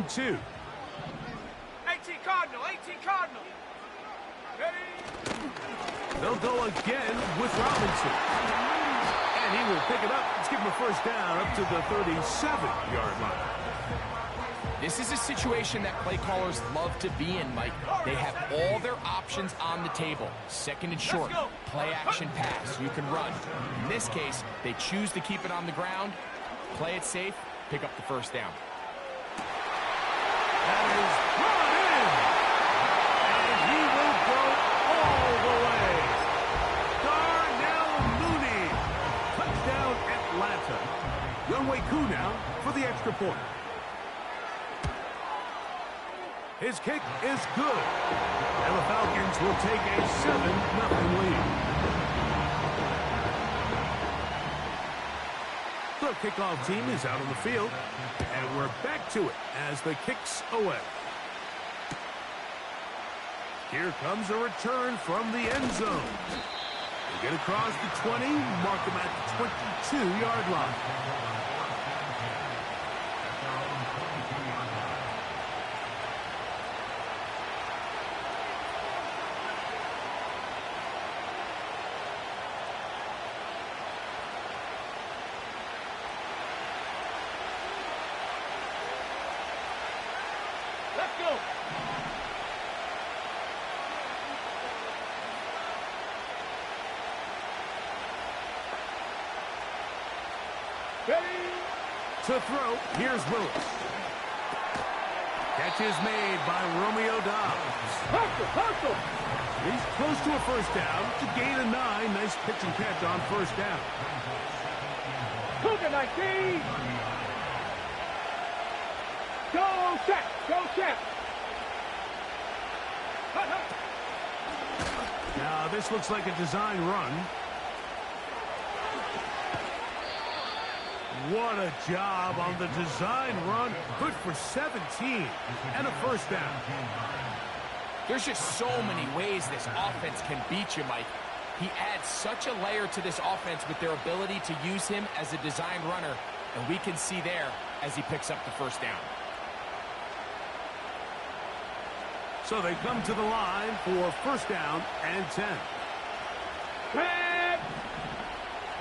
and 2. 18 Cardinal, 18 Cardinal. Ready? They'll go again with Robinson. And he will pick it up. Let's give him a first down up to the 37-yard line. This is a situation that play callers love to be in, Mike. They have all their options on the table. Second and short, play action pass, you can run. In this case, they choose to keep it on the ground, play it safe, pick up the first down. That is brought in. And he will go all the way. Darnell Mooney. Touchdown Atlanta. Younghoe Koo now for the extra point. His kick is good. And the Falcons will take a 7-0 lead. The kickoff team is out on the field. And we're back to it as the kick's away. Here comes a return from the end zone. They get across the 20, mark them at the 22-yard line. Let's go. Ready? To throw, here's Willis. Catch is made by Romeo Dobbs. Hustle. He's close to a first down to gain a 9. Nice pitch and catch on first down. Cougar 19. Go check. Go check. Now this looks like a design run. What a job on the design run. Good for 17 and a first down. There's just so many ways this offense can beat you, Mike. He adds such a layer to this offense with their ability to use him as a design runner, and we can see there as he picks up the first down. So they come to the line for first down and 10. Red.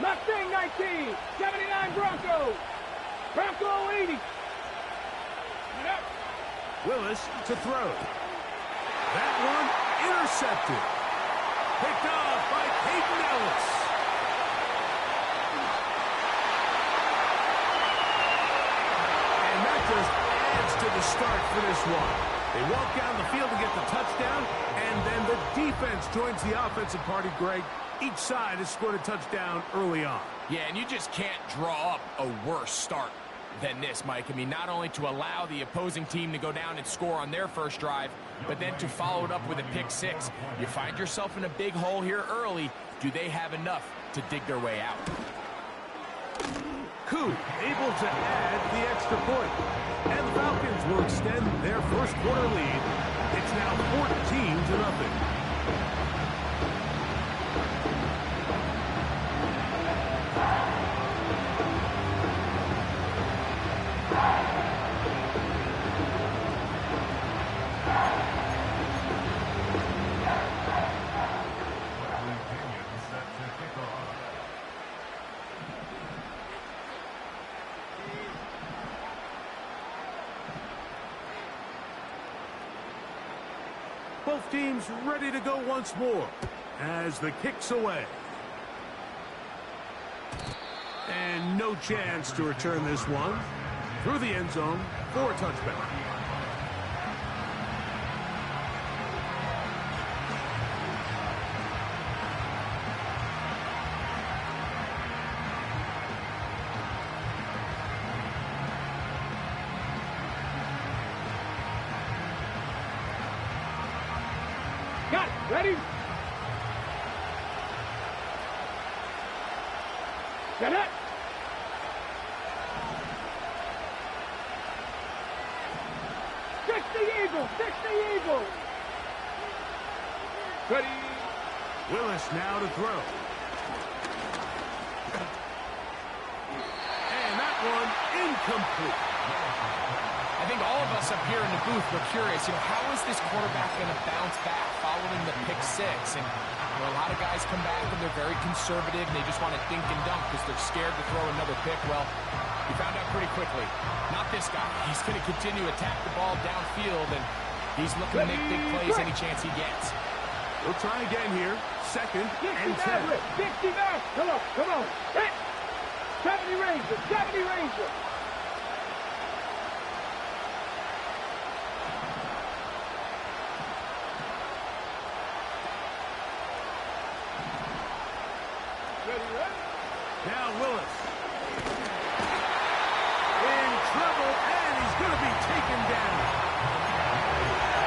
Mustang 19. 79 Bronco. Bronco 80. Willis to throw. That one intercepted. Picked off by Peyton Ellis. And that just adds to the start for this one. They walk down the field to get the touchdown, and then the defense joins the offensive party, Greg. Each side has scored a touchdown early on. Yeah, and you just can't draw up a worse start than this, Mike. I mean, not only to allow the opposing team to go down and score on their first drive, but then to follow it up with a pick six. You find yourself in a big hole here early. Do they have enough to dig their way out? Koo able to add the extra point. And the Falcons will extend their first quarter lead. It's now 14-0. Both teams ready to go once more as the kick's away. And no chance to return this one through the end zone for a touchback. Got it. Ready? Get it. Fix the eagle. Fix the eagle. Ready? Willis now to throw. And that one incomplete. I think all of us up here in the booth were curious, how is this quarterback going to bounce back following the pick six? And a lot of guys come back and they're very conservative and they just want to dink and dunk because they're scared to throw another pick. Well, we found out pretty quickly. Not this guy. He's going to continue to attack the ball downfield, and he's looking to make big plays any chance he gets. We'll try again here. Second and 10. 60 back. Come on. Hit. 70 Ranger. Now Willis. In trouble, and he's going to be taken down.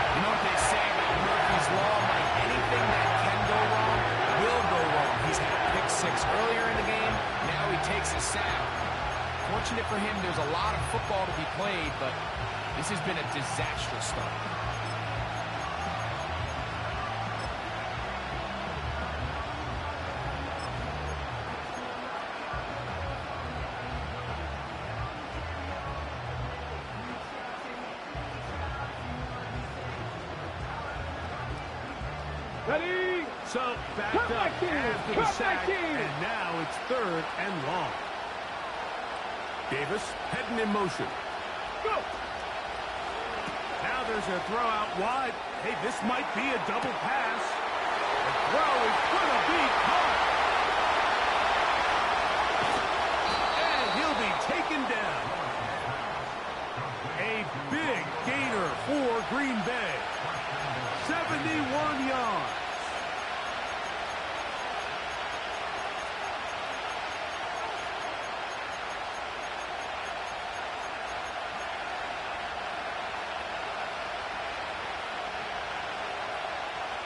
You know what they say about Murphy's Law, Mike? Anything that can go wrong will go wrong. He's had a pick six earlier in the game. Now he takes a sack. Fortunate for him, there's a lot of football to be played, but this has been a disastrous start. Ready? So backed up after the sack, and now it's third and long. Davis heading in motion. Go! Now there's a throw out wide. Hey, this might be a double pass. The throw is going to be caught. And he'll be taken down. A big gainer for Green Bay. 71 yards.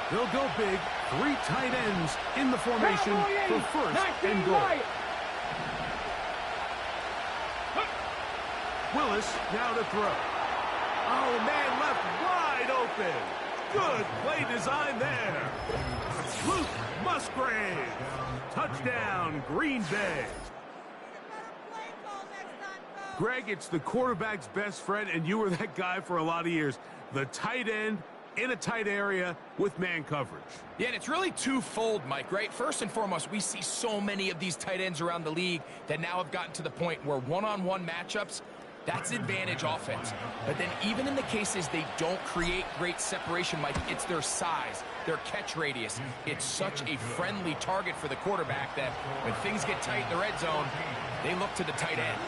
They'll go big. 3 tight ends in the formation for first and goal. Willis now to throw. Oh, man, left wide open. Good play design there. Luke Musgrave. Touchdown, Green Bay. Greg, it's the quarterback's best friend, and you were that guy for a lot of years. The tight end in a tight area with man coverage. Yeah, and it's really twofold, Mike, right? First and foremost, we see so many of these tight ends around the league that now have gotten to the point where one-on-one matchups, that's advantage offense. But then even in the cases they don't create great separation, Mike, it's their size, their catch radius. It's such a friendly target for the quarterback that when things get tight in the red zone, they look to the tight end.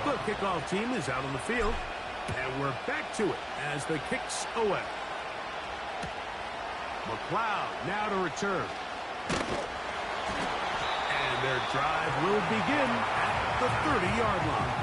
The kickoff team is out on the field, and we're back to it as the kick's away. McLeod now to return. And their drive will begin at the 30-yard line.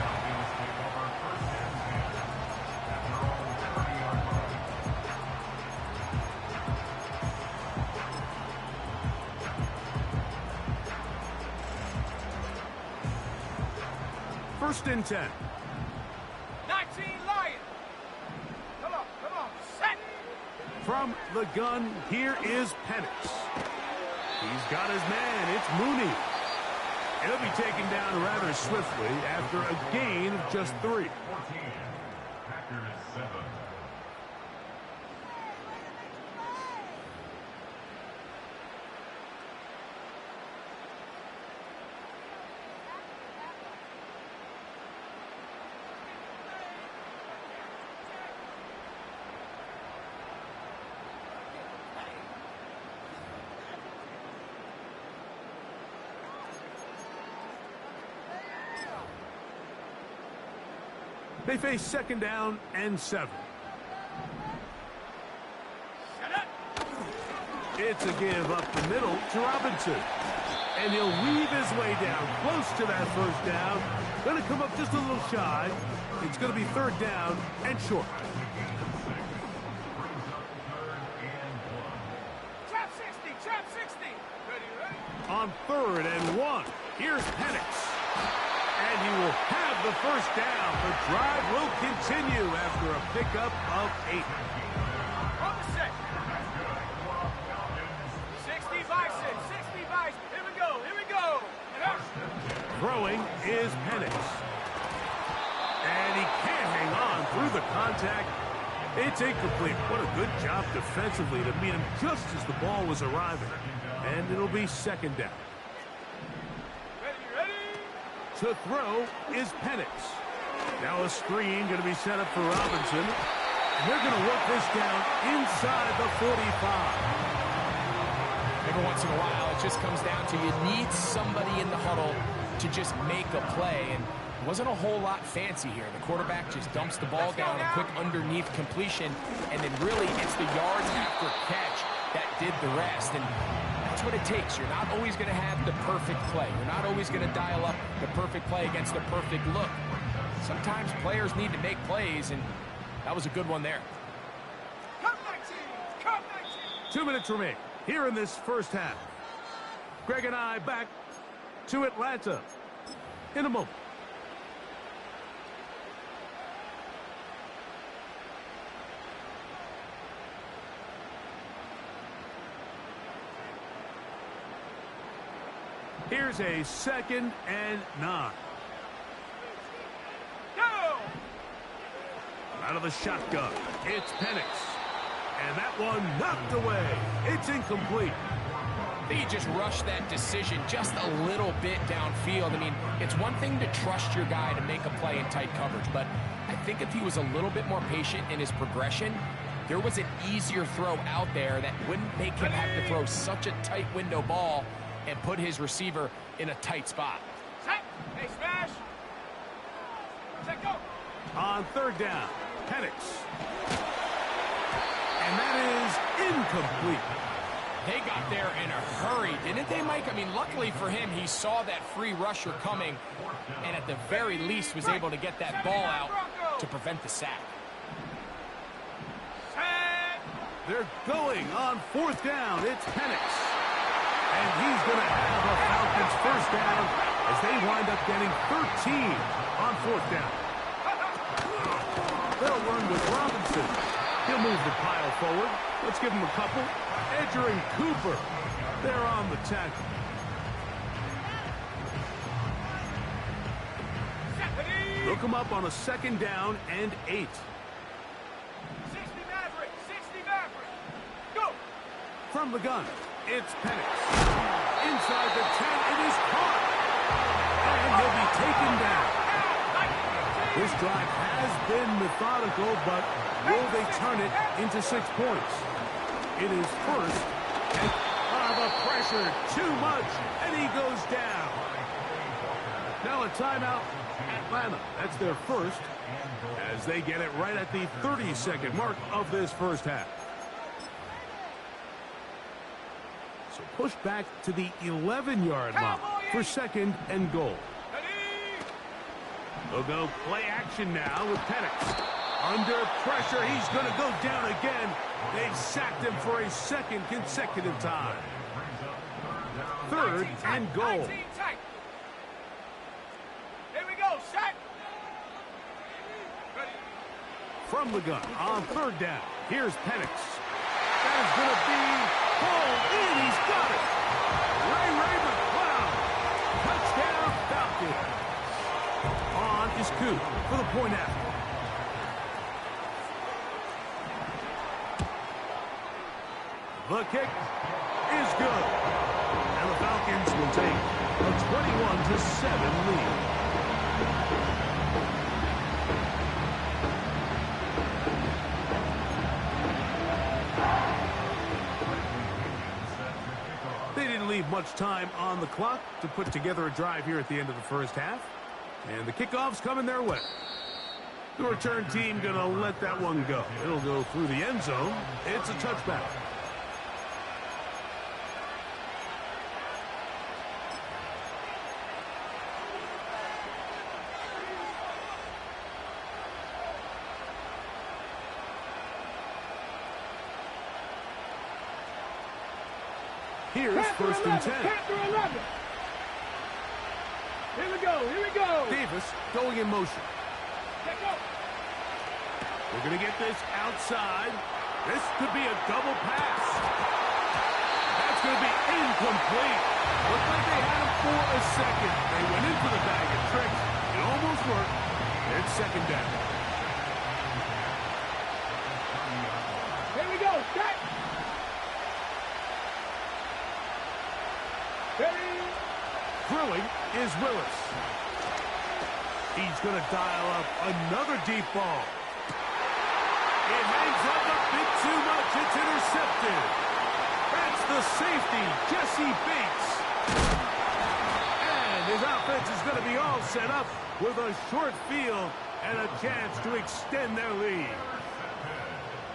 First and 10. 19 Lions. Come on, set. From the gun, here is Penix. He's got his man. It's Mooney. He'll be taken down rather swiftly after a gain of just 3. They face second down and 7. It's a give up the middle to Robinson. And he'll weave his way down close to that first down. Going to come up just a little shy. It's going to be third down and short. On 3rd and 1. Here's Penix. And he will have the first down. The drive will continue after a pickup of 8. From the 6. 60 Bison, 60 Bison. Here we go, here we go. Throwing is Penix. And he can't hang on through the contact. It's incomplete. What a good job defensively to meet him just as the ball was arriving. And it'll be 2nd down. Ready. To throw is Penix. Now a screen going to be set up for Robinson. And they're going to work this down inside the 45. Every once in a while, it just comes down to you need somebody in the huddle to just make a play. And it wasn't a whole lot fancy here. The quarterback just dumps the ball down, a quick underneath completion, and then really it's the yards after catch that did the rest. And that's what it takes. You're not always going to have the perfect play. You're not always going to dial up the perfect play against the perfect look. Sometimes players need to make plays, and that was a good one there. Come 19, come 19. 2 minutes remain here in this first half. Greg and I back to Atlanta in a moment. Here's a 2nd and 9. Go! Out of the shotgun, it's Penix. And that one knocked away. It's incomplete. I think he just rushed that decision just a little bit downfield. I mean, it's one thing to trust your guy to make a play in tight coverage, but I think if he was a little bit more patient in his progression, there was an easier throw out there that wouldn't make him have to throw such a tight window ball and put his receiver in a tight spot. Set. Hey, smash. Set, go. On 3rd down, Penix. And that is incomplete. They got there in a hurry, didn't they, Mike? I mean, luckily for him, he saw that free rusher coming and at the very least was able to get that ball out to prevent the sack. Set. They're going on 4th down. It's Penix. And he's going to have a Falcons first down as they wind up getting 13 on 4th down. They'll run with Robinson. He'll move the pile forward. Let's give him a couple. Edger and Cooper. They're on the tackle. They'll come up on a 2nd down and 8. 60 Maverick, 60 Maverick. Go. From the gun, it's Penix. Inside the 10, it is caught. And he'll be taken down. This drive has been methodical, but will they turn it into 6 points? It is 1st, and the pressure, too much, and he goes down. Now a timeout, Atlanta. That's their first, as they get it right at the 30-second mark of this first half. So push back to the 11-yard line for 2nd and goal. They'll go play action now with Penix. Under pressure, he's going to go down again. They've sacked him for a 2nd consecutive time. 3rd and goal. 19 tight. Here we go, set. Ready. From the gun on 3rd down. Here's Penix. That is going to be pulled in. He's got it. Ray McCloud. Touchdown Falcons. On is Coop for the point after. The kick is good. And the Falcons will take a 21-7 lead. They didn't leave much time on the clock to put together a drive here at the end of the first half. And the kickoff's coming their way. The return team going to let that one go. It'll go through the end zone. It's a touchback. Here's first and 10. Panther 11. Here we go. Here we go. Davis going in motion. Check out. We're going to get this outside. This could be a double pass. That's going to be incomplete. Looked like they had him for a second. They went into the bag of tricks. It almost worked. It's second down. Here we go. Set. Ready. Throwing is Willis. He's going to dial up another deep ball. It hangs up a bit too much. It's intercepted. That's the safety, Jesse Bates. And his offense is going to be all set up with a short field and a chance to extend their lead.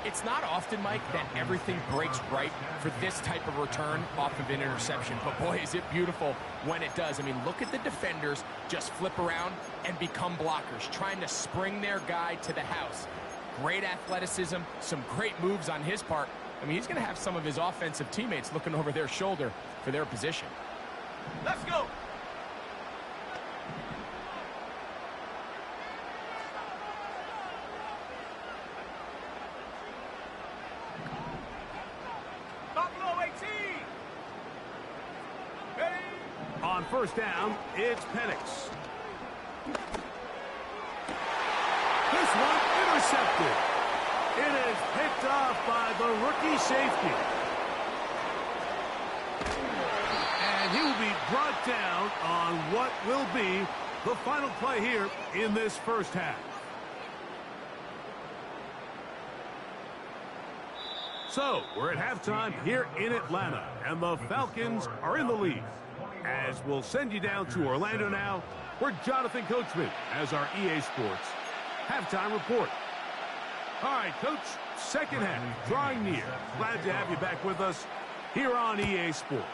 It's not often, Mike, that everything breaks right for this type of return off of an interception. But, boy, is it beautiful when it does. I mean, look at the defenders just flip around and become blockers, trying to spring their guy to the house. Great athleticism, some great moves on his part. I mean, he's going to have some of his offensive teammates looking over their shoulder for their position. Let's go. On first down, it's Penix. This one intercepted. It is picked off by the rookie safety. And he will be brought down on what will be the final play here in this first half. So, we're at halftime here in Atlanta, and the Falcons are in the lead. As we'll send you down to Orlando now, for Jonathan Coachman as our EA Sports halftime report. All right, Coach, second half, drawing near. Glad to have you back with us here on EA Sports.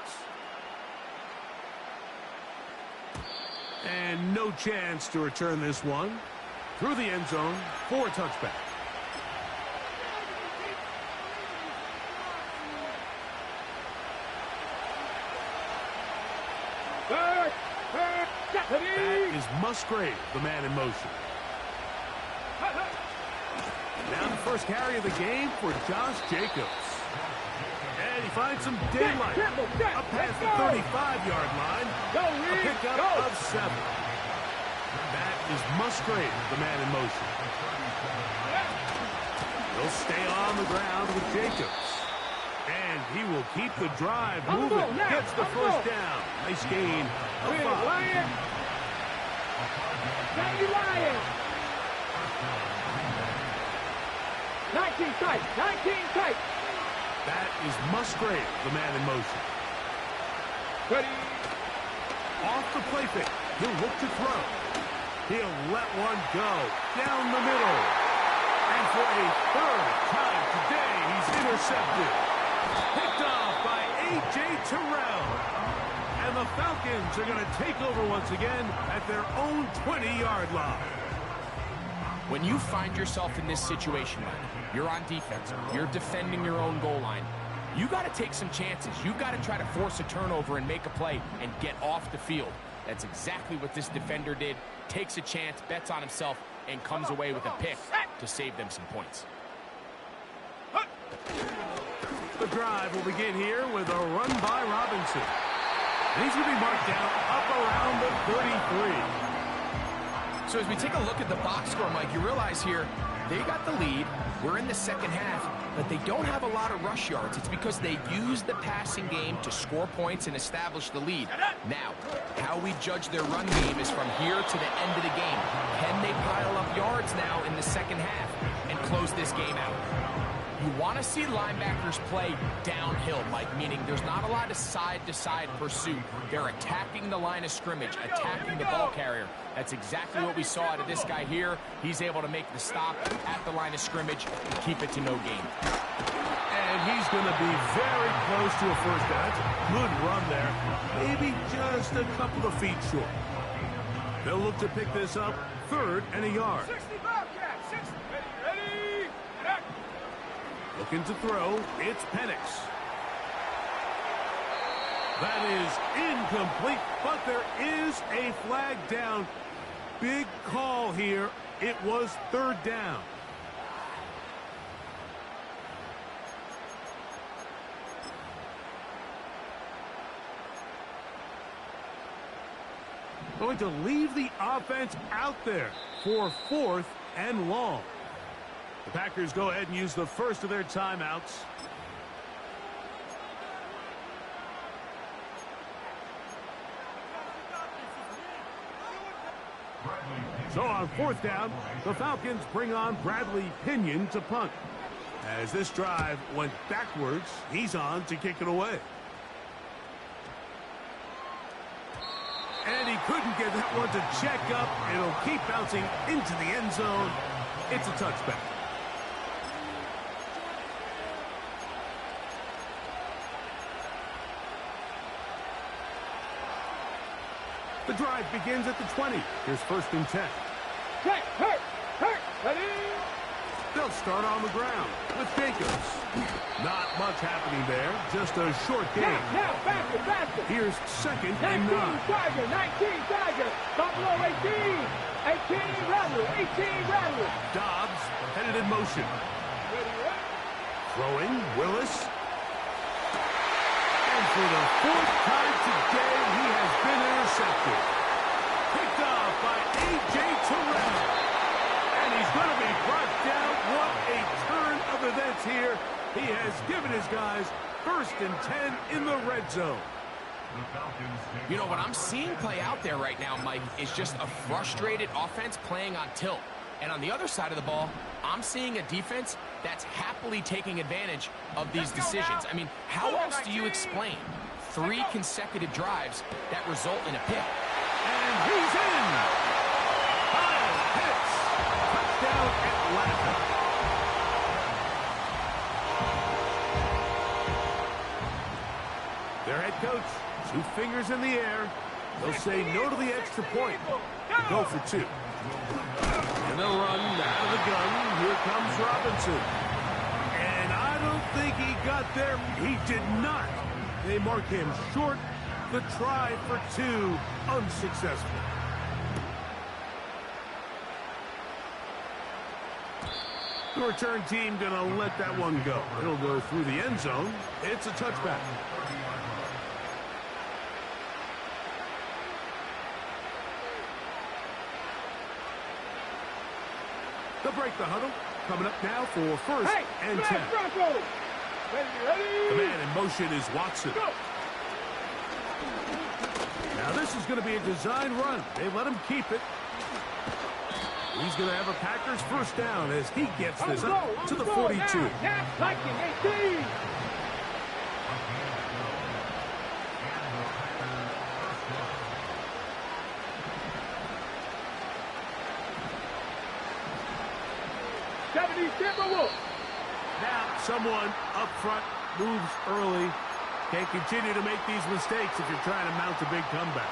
And no chance to return this one through the end zone for a touchback. That is Musgrave, the man in motion. Now the first carry of the game for Josh Jacobs. And he finds some daylight. Up past the 35-yard line. A pickup of 7. That is Musgrave, the man in motion. He'll stay on the ground with Jacobs. And he will keep the drive moving. Gets the first down. Nice gain of 5. Now you lying. 19 tight. 19 tight. That is Musgrave, the man in motion. Ready. Off the play fake. He'll look to throw. He'll let one go down the middle. And for a third time today, he's intercepted. Picked off by A.J. Terrell. And the Falcons are going to take over once again at their own 20-yard line. When you find yourself in this situation, Mike, you're on defense, you're defending your own goal line, you got to take some chances. You got to try to force a turnover and make a play and get off the field. That's exactly what this defender did. Takes a chance, bets on himself, and comes away with a pick to save them some points. The drive will begin here with a run by Robinson. And he's going to be marked down up around the 33. So as we take a look at the box score, Mike, you realize here they got the lead. We're in the second half, but they don't have a lot of rush yards. It's because they use the passing game to score points and establish the lead. Now, how we judge their run game is from here to the end of the game. Can they pile up yards now in the second half and close this game out? You want to see linebackers play downhill, Mike, meaning there's not a lot of side-to-side pursuit. They're attacking the line of scrimmage, attacking the ball carrier. That's exactly what we saw out of this guy here. He's able to make the stop at the line of scrimmage and keep it to no gain. And he's going to be very close to a first down. That's a good run there. Maybe just a couple of feet short. They'll look to pick this up, 3rd and a yard. 60 Bobcats. 60. Ready. Looking to throw, it's Penix. That is incomplete, but there is a flag down. Big call here. It was third down. Going to leave the offense out there for 4th and long. The Packers go ahead and use the first of their timeouts. So on 4th down, the Falcons bring on Bradley Pinion to punt. As this drive went backwards, he's on to kick it away. And he couldn't get that one to check up. It'll keep bouncing into the end zone. It's a touchback. The drive begins at the 20. Here's 1st and 10. Hurt, ready? They'll start on the ground with Jacobs. Not much happening there. Just a short game. Now, faster. Here's 2nd and 19 9. Tiger, 19 Tiger. Buffalo 18. 18 Rattler. Dobbs headed in motion. Throwing, Willis. And for the 4th time today, he has been intercepted. Picked off by A.J. Terrell. And he's going to be brought down. What a turn of events here. He has given his guys 1st and 10 in the red zone. You know, what I'm seeing play out there right now, Mike, is just a frustrated offense playing on tilt. And on the other side of the ball, I'm seeing a defense that's happily taking advantage of these decisions. I mean, how else do you explain 3 consecutive drives that result in a pick? And he's in. 5 hits. Touchdown Atlanta. Their head coach, 2 fingers in the air. They'll say no to the extra point. Go for 2. And they'll run out of the gun. Here comes Robinson. And I don't think he got there. He did not. They mark him short. The try for 2, unsuccessful. The return team gonna let that one go. It'll go through the end zone. It's a touchback. They'll break the huddle. Coming up now for 1st and 10. The man in motion is Watson. Now this is going to be a design run. They let him keep it. He's going to have a Packers 1st down as he gets this up to the 42. Now someone up front moves early. Can't continue to make these mistakes if you're trying to mount a big comeback.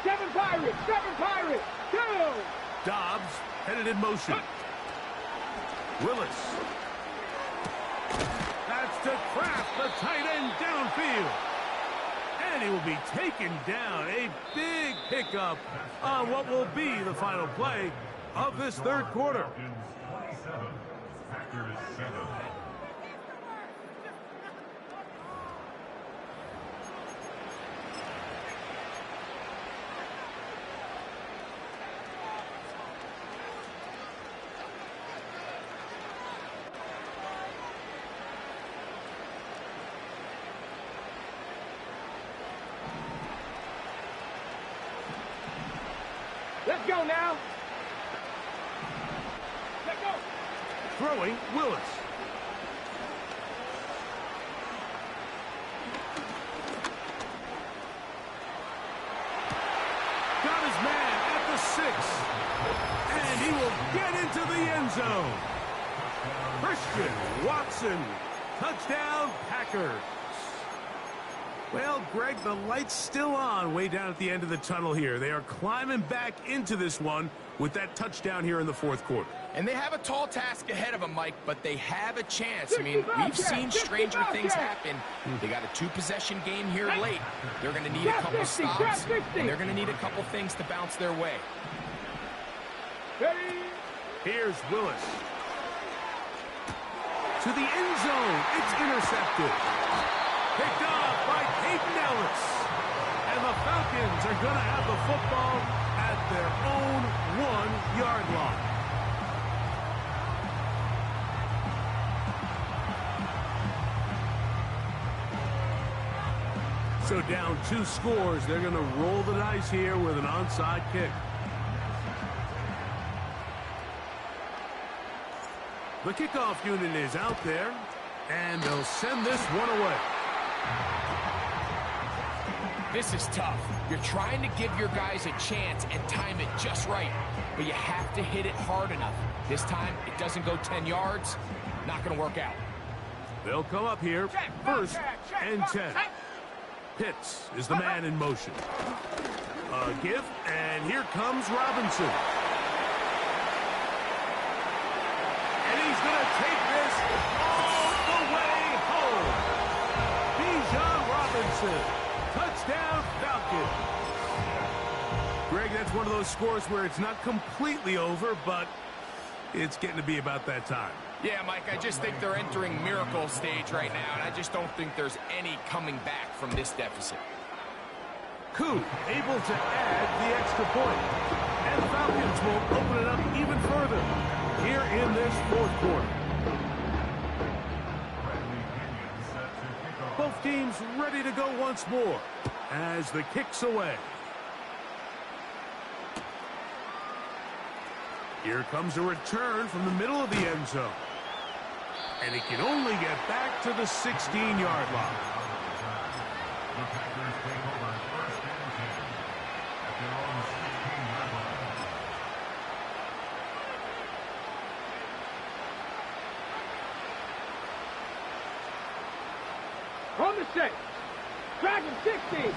Seven Pirates, go! Dobbs headed in motion. Willis. That's to Kraft, the tight end downfield. And he will be taken down. A big pickup on what will be the final play of this 3rd quarter. Let's go now. Let's go. Throwing, Willis. Got his man at the 6. And he will get into the end zone. Christian Watson. Touchdown, Packers. Well, Greg, the light's still on way down at the end of the tunnel here. They are climbing back into this one with that touchdown here in the fourth quarter. And they have a tall task ahead of them, Mike, but they have a chance. I mean, we've seen stranger things happen. They got a two-possession game here late. They're going to need a couple stops, and they're going to need a couple things to bounce their way. Here's Willis. To the end zone. It's intercepted. Picked off by Peyton Ellis. And the Falcons are going to have the football at their own 1-yard line. So down 2 scores, they're going to roll the dice here with an onside kick. The kickoff unit is out there, and they'll send this one away. This is tough. You're trying to give your guys a chance and time it just right, but you have to hit it hard enough. This time, it doesn't go 10 yards. Not going to work out. They'll come up here, 1st and 10. Pitts is the man in motion. A give, and here comes Robinson. And he's going to take this all the way home. Bijan Robinson, touchdown Falcons. Greg, that's one of those scores where it's not completely over, but it's getting to be about that time. Yeah, Mike, I just think they're entering miracle stage right now, and I just don't think there's any coming back from this deficit. Koo able to add the extra point. And the Falcons will open it up even further here in this fourth quarter. Both teams ready to go once more as the kick's away. Here comes a return from the middle of the end zone. And he can only get back to the 16-yard line. On the 6. Dragon 60.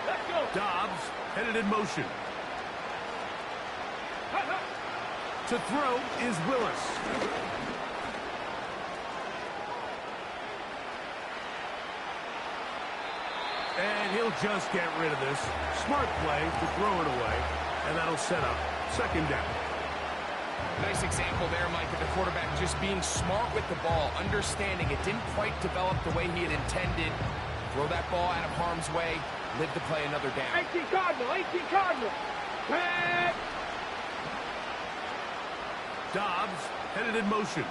Let's go. Dobbs headed in motion. To throw is Willis. And he'll just get rid of this. Smart play to throw it away. And that'll set up 2nd down. Nice example there, Mike, of the quarterback just being smart with the ball, understanding it didn't quite develop the way he had intended. Throw that ball out of harm's way, live to play another down. 18 Cardinal, 18 Cardinal. Back. Dobbs headed in motion.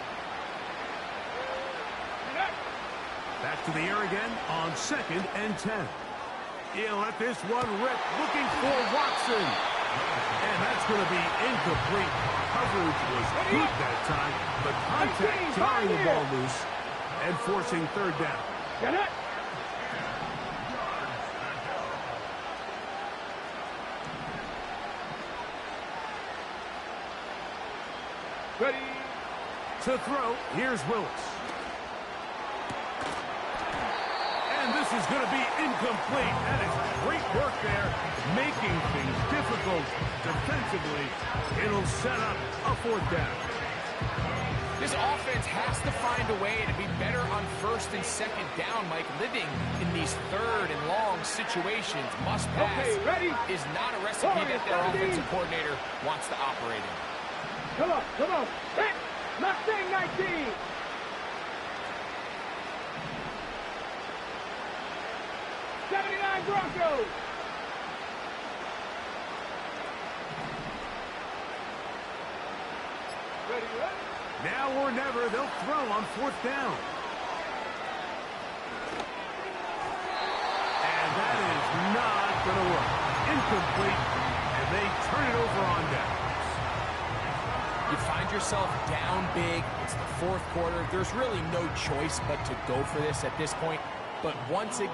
Back to the air again on 2nd and 10. He'll let this one rip, looking for Watson. And that's going to be incomplete. Coverage was good that time. The contact tearing the ball loose and forcing 3rd down. Get it. Ready. To throw, here's Willis. And this is going to be incomplete. That is great work there, making things difficult defensively. It'll set up a 4th down. This offense has to find a way to be better on 1st and 2nd down, Mike. Living in these 3rd and long situations, must pass, is not a recipe that their offensive coordinator wants to operate in. Come on, come on. Hit. Mustang 19. '79 Broncos. Ready, ready. Now or never, they'll throw on 4th down. And that is not going to work. Incomplete, and they turn it over on downs. You find yourself down big. It's the 4th quarter. There's really no choice but to go for this at this point. But once again,